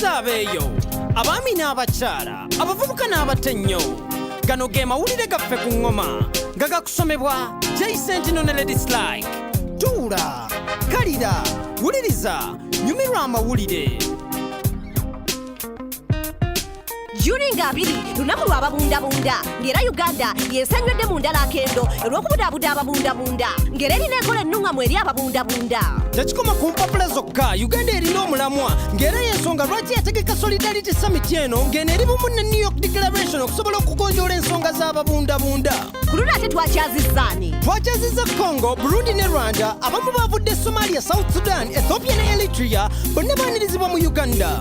abatuuze abeeyo abaami n'abakyala abavubuka n'abatennyo gano ge mawulire gaffe ku ngoma nga gakusomebwa Jason ne Lady Sly. Tuula, kalira, wuliriza, nyumirwa amawulire. Juni ngabiri lunaku lw'ababundabunda ng'era Uganda yensanywedde mu ndala akendo olw'okubudaabuda ababundabunda ng'era erina enkola ennungamu eri ababundabunda. Tekikoma ku mpapula zokka, Uganda erina omulamwa ng'era y'ensonga lwaki yategeka Solidarity Summit eno ng'eno eri bumu ne New York Declaration okusobola okugonjoola ensonga z'ababundabunda. Ku luno ate twakyazizzaani? Twakyazizza Congo, Burundi ne Rwanda, abamu baavudde Somalia, South Sudan, Ethiopia ne Eritrea, bonna baanirizibwa mu Uganda.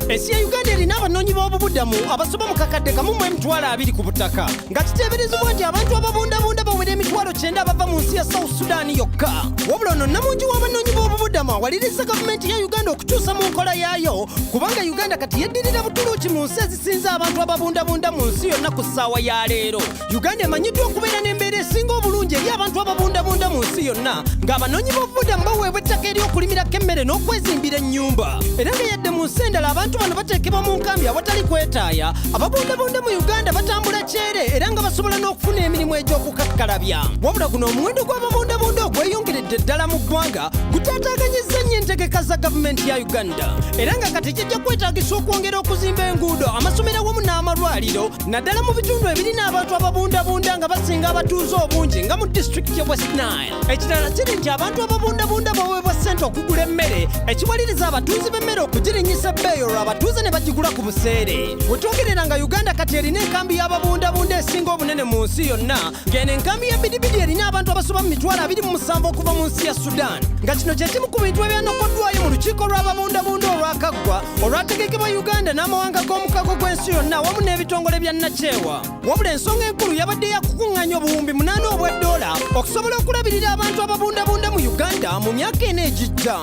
Ensi ya Uganda erina abanoonyi b'obubudamu abasoba mu kakadde kamu mu emitwalo 2 ku butaka nga kiteeberezebwa nti abantu ababundabunda bawera emitwalo 9 abava mu nsi ya South Sudan yokka. Wabula ono nnamungi w'abanoonyi b'obubudamu awaliriza gavumenti ya Uganda okukyusa mu nkola yaayo kubanga Uganda kati yeddirira Butuluuki mu nsi ezisinza abantu ababundabunda mu nsi yonna ku ssaawa ya leero. Uganda emanyiddwa okubeera n'embeera esinga obulungi eri abantu ababundabunda mu nsi yonna ng'abanoonyi b'obubudamu baweebwa ettaka ery'okulimirako emmere n'okwezimbira ennyumba. Era nga yadde mu nsi endala abantu bano bateekebwa mu nkambi awatali kwetaaya, ababundabunda mu Uganda batambula kyere era nga basobola n'okufuna emirimu egy'okukakkalabya. Wabula guno omuwendo gw'ababundabunda ogweyongeredde ddala mu ggwanga gutaataaganyizza nnyo entegeka za gavumenti ya Uganda era nga kati kijja kwetaagisa okwongera okuzimba enguudo, amasomero awamu n'amalwaliro naddala mu bitundu ebirina abantu ababundabunda nga basinga abatuuze obungi nga mu disitulikiti ya West Nile. Ekirala kiri nti abantu ababundabunda baweebwa ssente okugula emmere ekiwaliriza abatuuzi b'emmere okugirinnyisa ebbeeyi olwo abatuuze ne bagigula ku buseere. Wetwogerera nga Uganda kati erina enkambi y'ababundabunda esinga obunene mu nsi yonna ng'eno enkambi ya Bidibidi erina abantu abasoba mu mitwalo 27 okuva mu nsi ya Sudan, nga kino kye kimu ku bintu ebyanokoddwayo mu lukiiko lw'ababundabunda olwakaggwa olwategekebwa Uganda n'amawanga g'omukago gw'ensi yonna wamu n'ebitongole bya Nakyewa. Wabula ensonga enkulu yabadde yakukuŋŋaanya obuwumbi 8 obw'eddoola okusobola okulabirira abantu ababundabunda mu Uganda mu myaka eno egijja.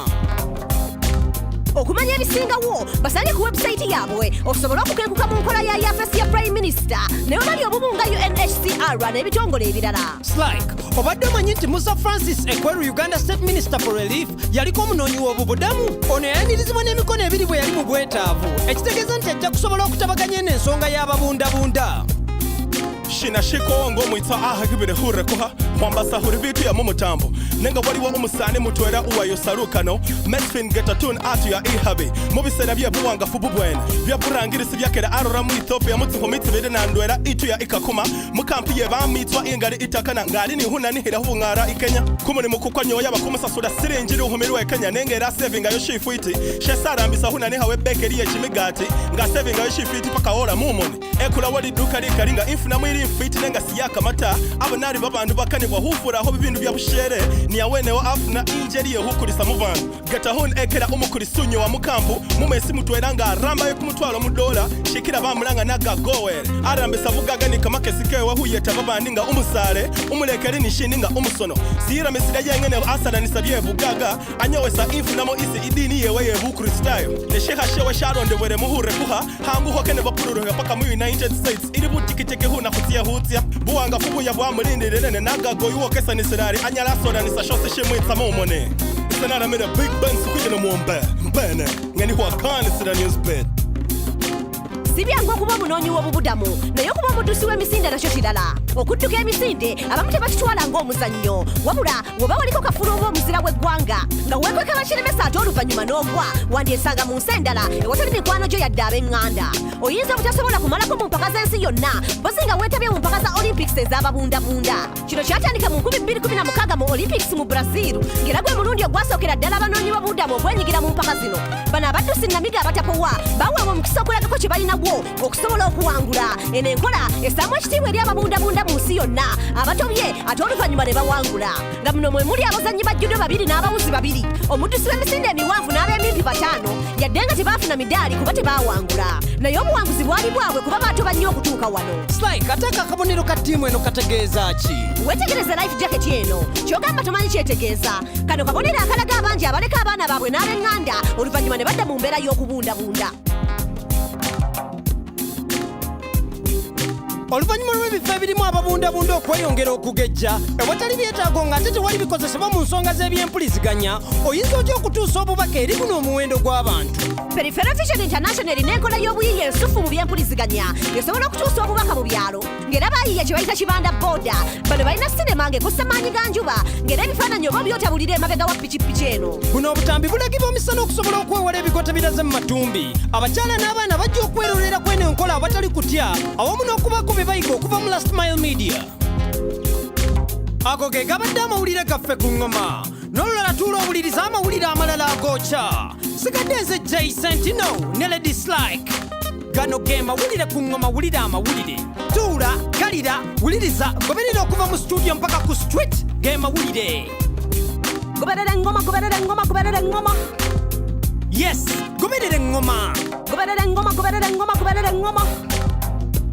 Okumanya ebisingawo basale ku website yaabwe okusobola okukenkuka mu nkola ya yafesi ya Prime Minister ne bali obumu nga UNHCR n'ebitongole ebirala. Slike, obadde omanyi nti Musa Francis Ekweru, Uganda State Minister for Relief, yaliko omunoonyi w'obubudamu? Ono yayanirizibwa n'emikono 2 bwe yali mu bwetaavu, ekitegeeza nti ajja kusobola okutabaganya n'ensonga y'ababundabunda. Shina shikongo mwitsa ahagibire hurekuha mwambasa huri vitu ya mumutambo nenga waliwo umusane mutwera uwayo sarukano Mesfin getatun atu ya ihabi mubisera bya buwanga fububwene bya burangirisi byakera arora mu Ethiopia mutiko mitibere na ndwera itu ya ikakuma mukampi ye bamitwa ingari itakana ngari ni huna nihira hubungara ikenya kumuri mukukwanyo yabakumusasura sirenjiri uhumirwe Kenya nengera saving ayo shifiti shesarambisa huna nihawe bekeri ye chimigati nga saving ayo shifiti paka ora mumoni ekula wali duka likaringa infuna mwiri mfiti nenga siyaka mata abanari babandu bakane bahufura aho bibindu bya bushere ni awene wa afuna injeri ye hukurisa muvana gatahon ekera umukuri sunyo wa mukambu mumesi mutweranga aramba yo kumutwala mu dola shikira bamulanga naga gower arambe savugaga ni kamake sikewe wahuyeta babandinga umusare umulekere ni shininga umusono sira mesida yengene asara ni sabye vugaga anyowesa infuna mo isi idini yewe ye bukristayo ne sheha shewe sharonde were muhure kuha hangu hokene bapururo paka mu United States iri butikiteke huna kutia hutia buwanga fubu ya bwa mulindirene naga goyuo kesa ni sirari anyala soda ni sashose shimwitsa mumone senara made a big bang sukujina muombe mbene ngeni huwa kani sira news bed. Sibyangu okuba omunoonyi w'obubudamu naye okuba omuddusi w'emisinde nakyo kirala. Okudduka emisinde abamu tebatutwala ng'omuzannyo wabula bw'oba waliko kafulo oba omuzira w'eggwanga nga weekweka bakiremesa ate oluvannyuma n'ogwa wandyesanga mu nsi endala ewatali mikwano gyo yadde ab'eŋŋanda. Oyinza obutasobola kumalako mu mpaka z'ensi yonna mpozi nga weetabye mu mpaka za Olympics ez'ababundabunda. Kino kyatandika mu 2016 mu Olympics mu Brazil ng'era gwe mulundi ogwasookera ddala abanoonyi b'obubudamu okwenyigira mu mpaka zino. Bano abaddusi Namiga abatapowa baweebwa omukisa okulabako kye balina okusobola okuwangula. Eno enkola essaamu ekitiibwa eri ababundabunda mu nsi yonna abatobye ate oluvannyuma ne bawangula nga muno mwe muli abazannyi ba judo 2 n'abawuzi 2 omuddusi w'emisinde emiwanvu n'ab'emimpi 5 yadde nga tebaafuna midaali kuba tebaawangula naye obuwanguzi bwali bwabwe kuba baatoba nnyo okutuuka wano. Slike, ate akabonero ka ttiimu eno kategeeza ki? Weetegereza life jacket eno kyogamba tomanyi kyetegeeza. Kano kabonero akalaga abangi abaleka abaana baabwe n'ab'eŋŋanda oluvannyuma ne badda mu mbeera y'okubundabunda. oluvannyuma lw'ebifo ebirimu ababundabunda okweyongera okugejja ewatali byetaago ng'ate tewali bikozesebwa mu nsonga z'ebyempuliziganya oyinza otya okutuusa obubaka eri guno omuwendo gw'abantu Peripheral Vision International n'enkola y'obuyiiya ensufu mu byempuliziganya esobola okutuusa obubaka mu byalo ng'era baayiiya kye bayita kibanda booda bano balina sinema ng'ekussa maanyi ga njuba ng'era ebifaananyi oba by'otabulira emabega wa pikipiki eno buno obutambi bulagibwa omisana okusobola okwewala ebigote biraze mu matumbi abakyala n'abaana bajja okwerolera kweno enkola awatali kutya awamu n'okubako be bayiga okuva mu Last Mile Media ago ge gabadde amawulire gaffe ku ŋŋoma n'olulala tuula owuliriza amawulire amalala agookya sigadde nze Jay Sentino ne Lady Slike gano ge mawulire ku ŋŋoma wulira amawulire tuula kalira wuliriza goberera okuva mu studio mpaka ku street ge mawulire goberera engoma goberera engoma goberera engoma yes goberera eŋŋoma goberera engoma goberera engoma goberera engoma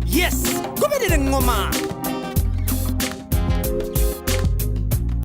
yes goberera eŋŋoma